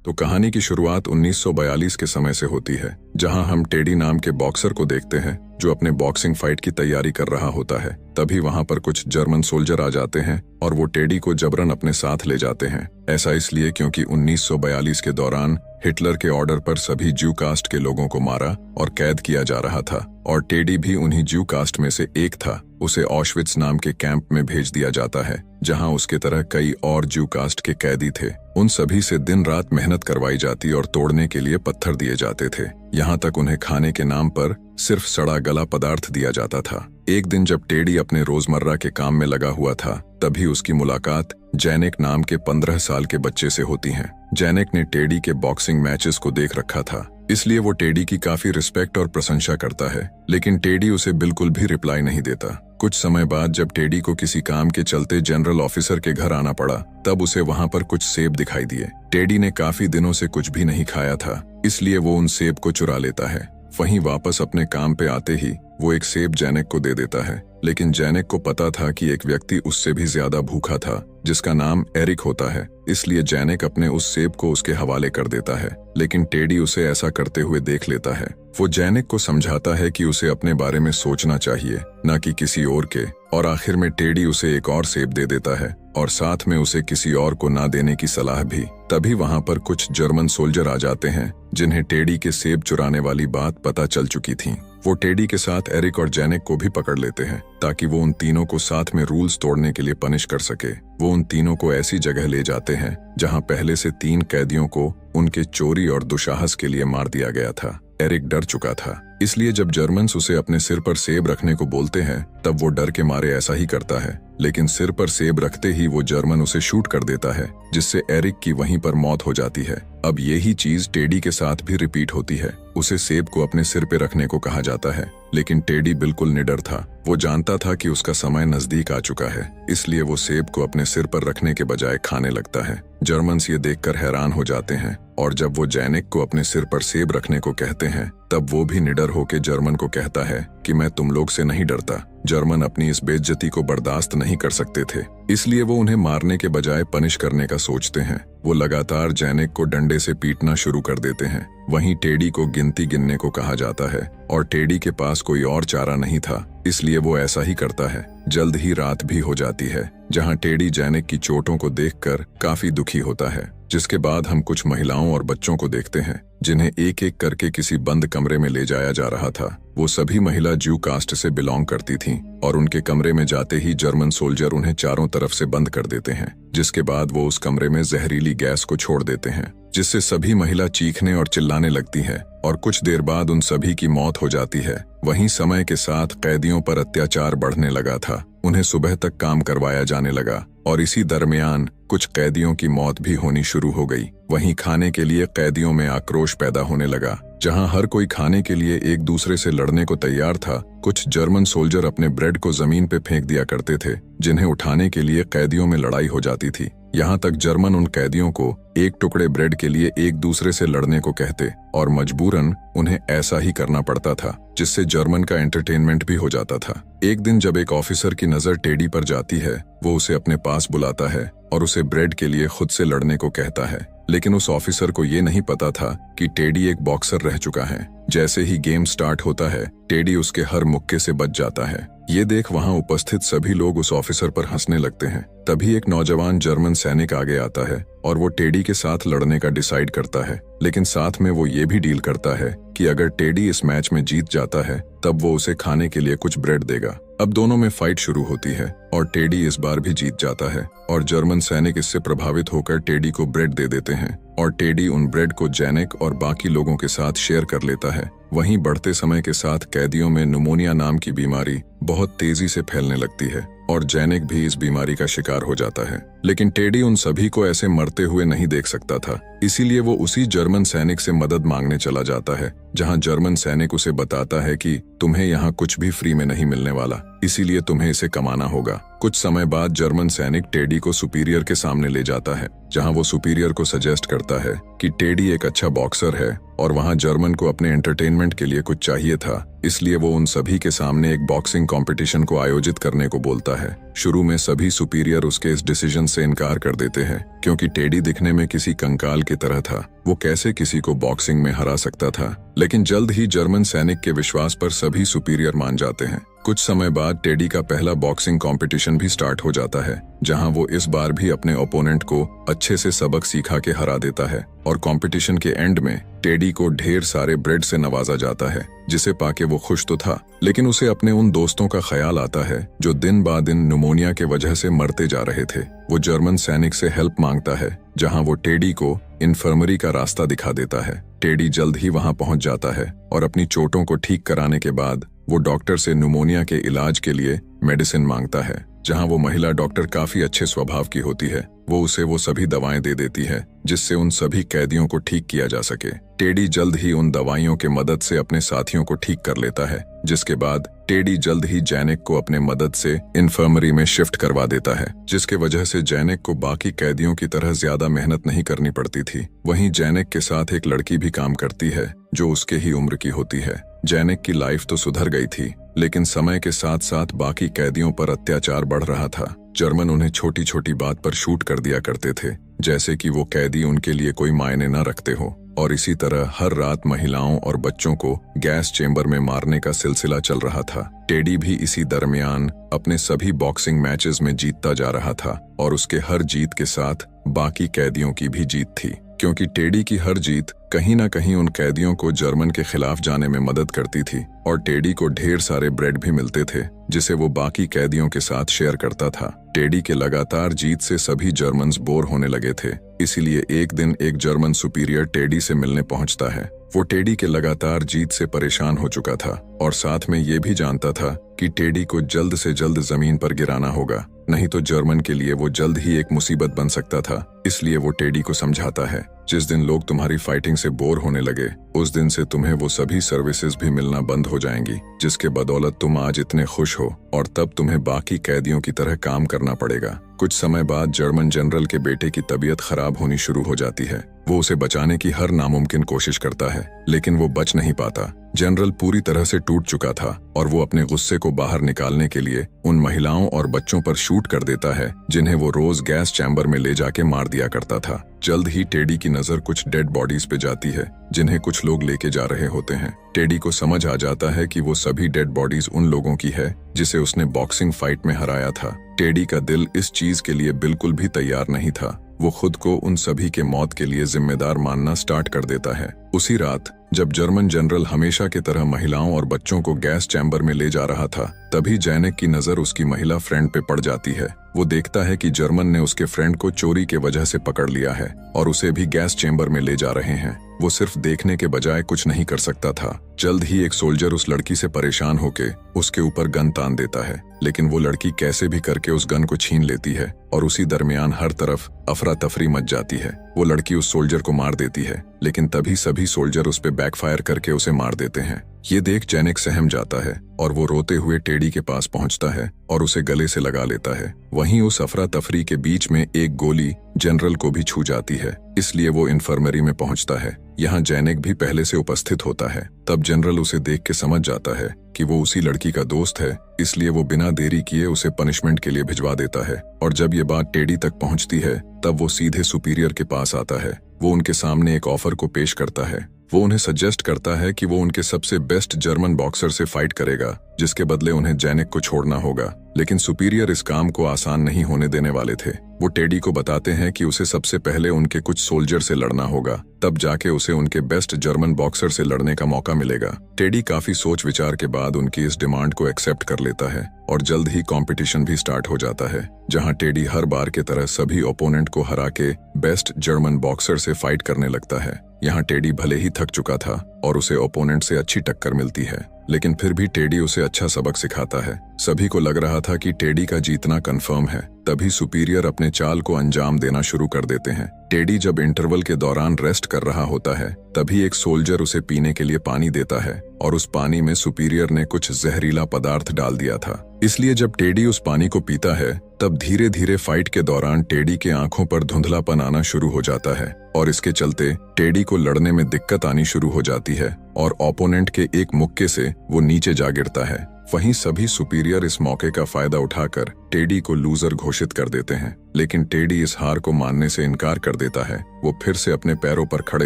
तो कहानी की शुरुआत 1942 के समय से होती है, जहां हम टेडी नाम के बॉक्सर को देखते हैं जो अपने बॉक्सिंग फाइट की तैयारी कर रहा होता है। तभी वहां पर कुछ जर्मन सोल्जर आ जाते हैं और वो टेडी को जबरन अपने साथ ले जाते हैं। ऐसा इसलिए क्योंकि 1942 के दौरान हिटलर के ऑर्डर पर सभी ज्यू कास्ट के लोगों को मारा और कैद किया जा रहा था और टेडी भी उन्हीं ज्यू कास्ट में से एक था। उसे ऑशविट्ज नाम के कैंप में भेज दिया जाता है, जहां उसके तरह कई और ज्यू कास्ट के कैदी थे। उन सभी से दिन रात मेहनत करवाई जाती और तोड़ने के लिए पत्थर दिए जाते थे। यहाँ तक उन्हें खाने के नाम पर सिर्फ सड़ा गला पदार्थ दिया जाता था। एक दिन जब टेडी अपने रोजमर्रा के काम में लगा हुआ था, तभी उसकी मुलाकात जैनेक नाम के 15 साल के बच्चे से होती है। जैनेक ने टेडी के बॉक्सिंग मैचेस को देख रखा था, इसलिए वो टेडी की काफी रिस्पेक्ट और प्रशंसा करता है, लेकिन टेडी उसे बिल्कुल भी रिप्लाई नहीं देता। कुछ समय बाद जब टेडी को किसी काम के चलते जनरल ऑफिसर के घर आना पड़ा, तब उसे वहां पर कुछ सेब दिखाई दिए। टेडी ने काफी दिनों से कुछ भी नहीं खाया था, इसलिए वो उन सेब को चुरा लेता है। वहीं वापस अपने काम पे आते ही वो एक सेब जैनेक को दे देता है, लेकिन जैनेक को पता था कि एक व्यक्ति उससे भी ज्यादा भूखा था, जिसका नाम एरिक होता है। इसलिए जैनेक अपने उस सेब को उसके हवाले कर देता है, लेकिन टेडी उसे ऐसा करते हुए देख लेता है। वो जैनेक को समझाता है कि उसे अपने बारे में सोचना चाहिए, न कि किसी और के, और आखिर में टेडी उसे एक और सेब दे देता है और साथ में उसे किसी और को ना देने की सलाह भी। तभी वहां पर कुछ जर्मन सोल्जर आ जाते हैं, जिन्हें टेडी के सेब चुराने वाली बात पता चल चुकी थी। वो टेडी के साथ एरिक और जैनेक को भी पकड़ लेते हैं, ताकि वो उन तीनों को साथ में रूल्स तोड़ने के लिए पनिश कर सके। वो उन तीनों को ऐसी जगह ले जाते हैं जहां पहले से 3 कैदियों को उनके चोरी और दुसाहस के लिए मार दिया गया था। एरिक डर चुका था, इसलिए जब जर्मन्स उसे अपने सिर पर सेब रखने को बोलते हैं, तब वो डर के मारे ऐसा ही करता है। लेकिन सिर पर सेब रखते ही वो जर्मन उसे शूट कर देता है, जिससे एरिक की वहीं पर मौत हो जाती है। अब यही चीज टेडी के साथ भी रिपीट होती है। उसे सेब को अपने सिर पे रखने को कहा जाता है, लेकिन टेडी बिल्कुल निडर था। वो जानता था कि उसका समय नजदीक आ चुका है, इसलिए वो सेब को अपने सिर पर रखने के बजाय खाने लगता है। जर्मन्स ये देखकर हैरान हो जाते हैं, और जब वो जैनेक को अपने सिर पर सेब रखने को कहते हैं, तब वो भी निडर होकर जर्मन को कहता है कि मैं तुम लोग से नहीं डरता। जर्मन अपनी इस बेइज्जती को बर्दाश्त नहीं कर सकते थे, इसलिए वो उन्हें मारने के बजाय पनिश करने का सोचते हैं। वो लगातार जैनेक को डंडे से पीटना शुरू कर देते हैं। वहीं टेडी को गिनती गिनने को कहा जाता है, और टेडी के पास कोई और चारा नहीं था, इसलिए वो ऐसा ही करता है। जल्द ही रात भी हो जाती है, जहां टेडी जैनेक की चोटों को देखकर काफी दुखी होता है। जिसके बाद हम कुछ महिलाओं और बच्चों को देखते हैं, जिन्हें एक एक करके किसी बंद कमरे में ले जाया जा रहा था। वो सभी महिला ज्यू कास्ट से बिलोंग करती थीं, और उनके कमरे में जाते ही जर्मन सोल्जर उन्हें चारों तरफ से बंद कर देते हैं। जिसके बाद वो उस कमरे में जहरीली गैस को छोड़ देते हैं, जिससे सभी महिला चीखने और चिल्लाने लगती है, और कुछ देर बाद उन सभी की मौत हो जाती है। वहीं समय के साथ कैदियों पर अत्याचार बढ़ने लगा था। उन्हें सुबह तक काम करवाया जाने लगा, और इसी दरमियान कुछ कैदियों की मौत भी होनी शुरू हो गई। वहीं खाने के लिए कैदियों में आक्रोश पैदा होने लगा। जहां हर कोई खाने के लिए एक दूसरे से लड़ने को तैयार था, कुछ जर्मन सोल्जर अपने ब्रेड को जमीन पे फेंक दिया करते थे, जिन्हें उठाने के लिए कैदियों में लड़ाई हो जाती थी। यहाँ तक जर्मन उन कैदियों को एक टुकड़े ब्रेड के लिए एक दूसरे से लड़ने को कहते, और मजबूरन उन्हें ऐसा ही करना पड़ता था, जिससे जर्मन का एंटरटेनमेंट भी हो जाता था। एक दिन जब एक ऑफिसर की नजर टेडी पर जाती है, वो उसे अपने पास बुलाता है और उसे ब्रेड के लिए खुद से लड़ने को कहता है। लेकिन उस ऑफिसर को ये नहीं पता था कि टेडी एक बॉक्सर रह चुका है। जैसे ही गेम स्टार्ट होता है, टेडी उसके हर मुक्के से बच जाता है। ये देख वहां उपस्थित सभी लोग उस ऑफिसर पर हंसने लगते हैं। तभी एक नौजवान जर्मन सैनिक आगे आता है, और वो टेडी के साथ लड़ने का डिसाइड करता है। लेकिन साथ में वो ये भी डील करता है कि अगर टेडी इस मैच में जीत जाता है, तब वो उसे खाने के लिए कुछ ब्रेड देगा। अब दोनों में फाइट शुरू होती है, और टेडी इस बार भी जीत जाता है, और जर्मन सैनिक इससे प्रभावित होकर टेडी को ब्रेड दे देते हैं, और टेडी उन ब्रेड को जैनेक और बाकी लोगों के साथ शेयर कर लेता है। वहीं बढ़ते समय के साथ कैदियों में न्यूमोनिया नाम की बीमारी बहुत तेजी से फैलने लगती है, और जैनेक भी इस बीमारी का शिकार हो जाता है। लेकिन टेडी उन सभी को ऐसे मरते हुए नहीं देख सकता था, इसीलिए वो उसी जर्मन सैनिक से मदद मांगने चला जाता है, जहां जर्मन सैनिक उसे बताता है कि तुम्हें यहाँ कुछ भी फ्री में नहीं मिलने वाला, इसीलिए तुम्हें इसे कमाना होगा। कुछ समय बाद जर्मन सैनिक टेडी को सुपीरियर के सामने ले जाता है, जहां वो सुपीरियर को सजेस्ट करता है कि टेडी एक अच्छा बॉक्सर है और वहां जर्मन को अपने एंटरटेनमेंट के लिए कुछ चाहिए था, इसलिए वो उन सभी के सामने एक बॉक्सिंग कंपटीशन को आयोजित करने को बोलता है। शुरू में सभी सुपीरियर उसके इस डिसीजन से इनकार कर देते हैं, क्योंकि टेडी दिखने में किसी कंकाल की तरह था। वो कैसे किसी को बॉक्सिंग में हरा सकता था। लेकिन जल्द ही जर्मन सैनिक के विश्वास पर सभी सुपीरियर मान जाते हैं। कुछ समय बाद टेडी का पहला बॉक्सिंग कंपटीशन भी स्टार्ट हो जाता है, जहां वो इस बार भी अपने ओपोनेंट को अच्छे से सबक सिखा के हरा देता है। और कंपटीशन के एंड में टेडी को ढेर सारे ब्रेड से नवाजा जाता है, जिसे पाके वो खुश तो था, लेकिन उसे अपने उन दोस्तों का ख्याल आता है जो दिन बा दिन निमोनिया के वजह से मरते जा रहे थे। वो जर्मन सैनिक से हेल्प मांगता है, जहां वो टेडी को इन्फर्मरी का रास्ता दिखा देता है। टेडी जल्द ही वहां पहुंच जाता है और अपनी चोटों को ठीक कराने के बाद वो डॉक्टर से निमोनिया के इलाज के लिए मेडिसिन मांगता है, जहां वो महिला डॉक्टर काफी अच्छे स्वभाव की होती है। वो उसे वो सभी दवाएं दे देती है जिससे उन सभी कैदियों को ठीक किया जा सके। टेडी जल्द ही उन दवाइयों के मदद से अपने साथियों को ठीक कर लेता है, जिसके बाद टेडी जल्द ही जैनिक को अपने मदद से इन्फर्मरी में शिफ्ट करवा देता है, जिसके वजह से जैनिक को बाकी कैदियों की तरह ज्यादा मेहनत नहीं करनी पड़ती थी। वहीं जैनिक के साथ एक लड़की भी काम करती है जो उसके ही उम्र की होती है। जैनिक की लाइफ तो सुधर गई थी, लेकिन समय के साथ साथ बाकी कैदियों पर अत्याचार बढ़ रहा था। जर्मन उन्हें छोटी छोटी बात पर शूट कर दिया करते थे, जैसे कि वो कैदी उनके लिए कोई मायने न रखते हो। और इसी तरह हर रात महिलाओं और बच्चों को गैस चेंबर में मारने का सिलसिला चल रहा था। टेडी भी इसी दरमियान अपने सभी बॉक्सिंग मैचेस में जीतता जा रहा था, और उसके हर जीत के साथ बाकी कैदियों की भी जीत थी, क्योंकि टेडी की हर जीत कहीं ना कहीं उन कैदियों को जर्मन के खिलाफ जाने में मदद करती थी। और टेडी को ढेर सारे ब्रेड भी मिलते थे, जिसे वो बाकी कैदियों के साथ शेयर करता था। टेडी के लगातार जीत से सभी जर्मन्स बोर होने लगे थे, इसीलिए एक दिन एक जर्मन सुपीरियर टेडी से मिलने पहुंचता है। वो टेडी के लगातार जीत से परेशान हो चुका था और साथ में ये भी जानता था कि टेडी को जल्द से जल्द जमीन पर गिराना होगा, नहीं तो जर्मन के लिए वो जल्द ही एक मुसीबत बन सकता था। इसलिए वो टेडी को समझाता है, जिस दिन लोग तुम्हारी फाइटिंग से बोर होने लगे, उस दिन से तुम्हें वो सभी सर्विसेज भी मिलना बंद हो जाएंगी जिसके बदौलत तुम आज इतने खुश हो, और तब तुम्हें बाकी कैदियों की तरह काम करना पड़ेगा। कुछ समय बाद जर्मन जनरल के बेटे की तबीयत खराब होनी शुरू हो जाती है। वो उसे बचाने की हर नामुमकिन कोशिश करता है, लेकिन वो बच नहीं पाता। जनरल पूरी तरह से टूट चुका था और वो अपने गुस्से को बाहर निकालने के लिए उन महिलाओं और बच्चों पर शूट कर देता है जिन्हें वो रोज गैस चैम्बर में ले जाके मार दिया करता था। जल्द ही टेडी की नजर कुछ डेड बॉडीज पे जाती है जिन्हें कुछ लोग लेके जा रहे होते हैं। टेडी को समझ आ जाता है कि वो सभी डेड बॉडीज उन लोगों की है जिसे उसने बॉक्सिंग फाइट में हराया था। टेडी का दिल इस चीज के लिए बिल्कुल भी तैयार नहीं था। वो खुद को उन सभी के मौत के लिए जिम्मेदार मानना स्टार्ट कर देता है। उसी रात जब जर्मन जनरल हमेशा की तरह महिलाओं और बच्चों को गैस चैम्बर में ले जा रहा था, तभी जैनिक की नजर उसकी महिला फ्रेंड पे पड़ जाती है। वो देखता है कि जर्मन ने उसके फ्रेंड को चोरी के वजह से पकड़ लिया है और उसे भी गैस चैम्बर में ले जा रहे हैं। वो सिर्फ देखने के बजाय कुछ नहीं कर सकता था। जल्द ही एक सोल्जर उस लड़की से परेशान होके उसके ऊपर गन तान देता है, लेकिन वो लड़की कैसे भी करके उस गन को छीन लेती है और उसी दरमियान हर तरफ अफरा तफरी मच जाती है। वो लड़की उस सोल्जर को मार देती है, लेकिन तभी सभी सोल्जर उस पे बैकफायर करके उसे मार देते हैं। ये देख जैनिक सहम जाता है और वो रोते हुए टेडी के पास पहुंचता है और उसे गले से लगा लेता है। वहीं उस अफरा तफरी के बीच में एक गोली जनरल को भी छू जाती है, इसलिए वो इन्फर्मरी में पहुंचता है। यहाँ जैनिक भी पहले से उपस्थित होता है। तब जनरल उसे देख के समझ जाता है कि वो उसी लड़की का दोस्त है, इसलिए वो बिना देरी किए उसे पनिशमेंट के लिए भिजवा देता है। और जब ये बात टेडी तक पहुंचती है, तब वो सीधे सुपीरियर के पास आता है। वो उनके सामने एक ऑफर को पेश करता है। वो उन्हें सजेस्ट करता है कि वो उनके सबसे बेस्ट जर्मन बॉक्सर से फाइट करेगा, जिसके बदले उन्हें जैनिक को छोड़ना होगा। लेकिन सुपीरियर इस काम को आसान नहीं होने देने वाले थे। वो टेडी को बताते हैं कि उसे सबसे पहले उनके कुछ सोल्जर से लड़ना होगा, तब जाके उसे उनके बेस्ट जर्मन बॉक्सर से लड़ने का मौका मिलेगा। टेडी काफी सोच विचार के बाद उनकी इस डिमांड को एक्सेप्ट कर लेता है और जल्द ही कंपटीशन भी स्टार्ट हो जाता है, जहां टेडी हर बार की तरह सभी ओपोनेंट को हरा के बेस्ट जर्मन बॉक्सर से फाइट करने लगता है। यहाँ टेडी भले ही थक चुका था और उसे ओपोनेंट से अच्छी टक्कर मिलती है, लेकिन फिर भी टेडी उसे अच्छा सबक सिखाता है। सभी को लग रहा था कि टेडी का जीतना कंफर्म है, तभी सुपीरियर अपने चाल को अंजाम देना शुरू कर देते हैं। टेडी जब इंटरवल के दौरान रेस्ट कर रहा होता है तभी एक सोल्जर उसे पीने के लिए पानी देता है और उस पानी में सुपीरियर ने कुछ जहरीला पदार्थ डाल दिया था। इसलिए जब टेडी उस पानी को पीता है तब धीरे धीरे फाइट के दौरान टेडी के आंखों पर धुंधलापन आना शुरू हो जाता है और इसके चलते टेडी को लड़ने में दिक्कत आनी शुरू हो जाती है और ओपोनेंट के एक मुक्के से वो नीचे जा गिरता है। वहीं सभी सुपीरियर इस मौके का फायदा उठाकर टेडी को लूजर घोषित कर देते हैं, लेकिन टेडी इस हार को मानने से इनकार कर देता है। वो फिर से अपने पैरों पर खड़े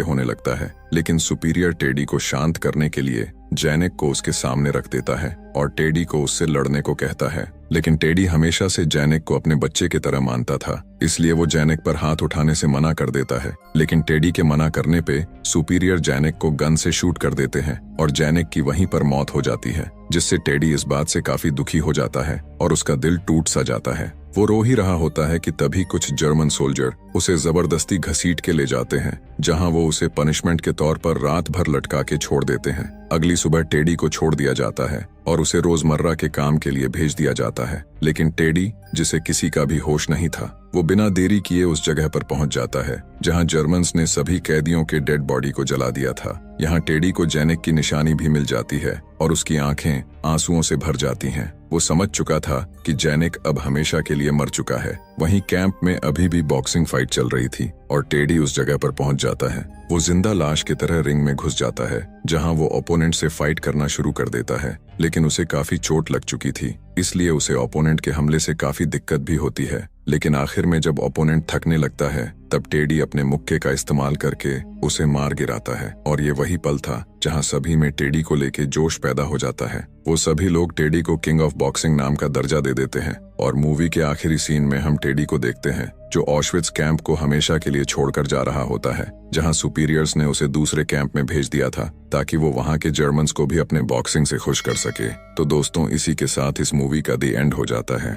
होने लगता है, लेकिन सुपीरियर टेडी को शांत करने के लिए जैनेक को उसके सामने रख देता है और टेडी को उससे लड़ने को कहता है। लेकिन टेडी हमेशा से जैनेक को अपने बच्चे की तरह मानता था, इसलिए वो जैनेक पर हाथ उठाने से मना कर देता है। लेकिन टेडी के मना करने पे सुपीरियर जैनेक को गन से शूट कर देते हैं और जैनेक की वहीं पर मौत हो जाती है, जिससे टेडी इस बात से काफी दुखी हो जाता है और उसका दिल टूट सा जाता है। वो रो ही रहा होता है कि तभी कुछ जर्मन सोल्जर उसे जबरदस्ती घसीट के ले जाते हैं, जहां वो उसे पनिशमेंट के तौर पर रात भर लटका के छोड़ देते हैं। अगली सुबह टेडी को छोड़ दिया जाता है और उसे रोजमर्रा के काम के लिए भेज दिया जाता है। लेकिन टेडी, जिसे किसी का भी होश नहीं था, वो बिना देरी किए उस जगह पर पहुंच जाता है जहां जर्मन्स ने सभी कैदियों के डेड बॉडी को जला दिया था। यहाँ टेडी को जैनेक की निशानी भी मिल जाती है और उसकी आंखें आंसुओं से भर जाती हैं। वो समझ चुका था कि जैनेक अब हमेशा के लिए मर चुका है। वहीं कैंप में अभी भी बॉक्सिंग फाइट चल रही थी और टेडी उस जगह पर पहुंच जाता है। वो जिंदा लाश की तरह रिंग में घुस जाता है, जहां वो ओपोनेंट से फाइट करना शुरू कर देता है, लेकिन उसे काफी चोट लग चुकी थी, इसलिए उसे ओपोनेंट के हमले से काफी दिक्कत भी होती है। लेकिन आखिर में जब ओपोनेंट थकने लगता है तब टेडी अपने मुक्के का इस्तेमाल करके उसे मार गिराता है और ये वही पल था जहां सभी में टेडी को लेके जोश पैदा हो जाता है। वो सभी लोग टेडी को किंग ऑफ बॉक्सिंग नाम का दर्जा दे देते हैं और मूवी के आखिरी सीन में हम टेडी को देखते हैं जो ऑशविट्ज कैंप को हमेशा के लिए छोड़कर जा रहा होता है, जहां सुपीरियर्स ने उसे दूसरे कैंप में भेज दिया था ताकि वो वहां के जर्मन्स को भी अपने बॉक्सिंग से खुश कर सके। तो दोस्तों, इसी के साथ इस मूवी का दी एंड हो जाता है।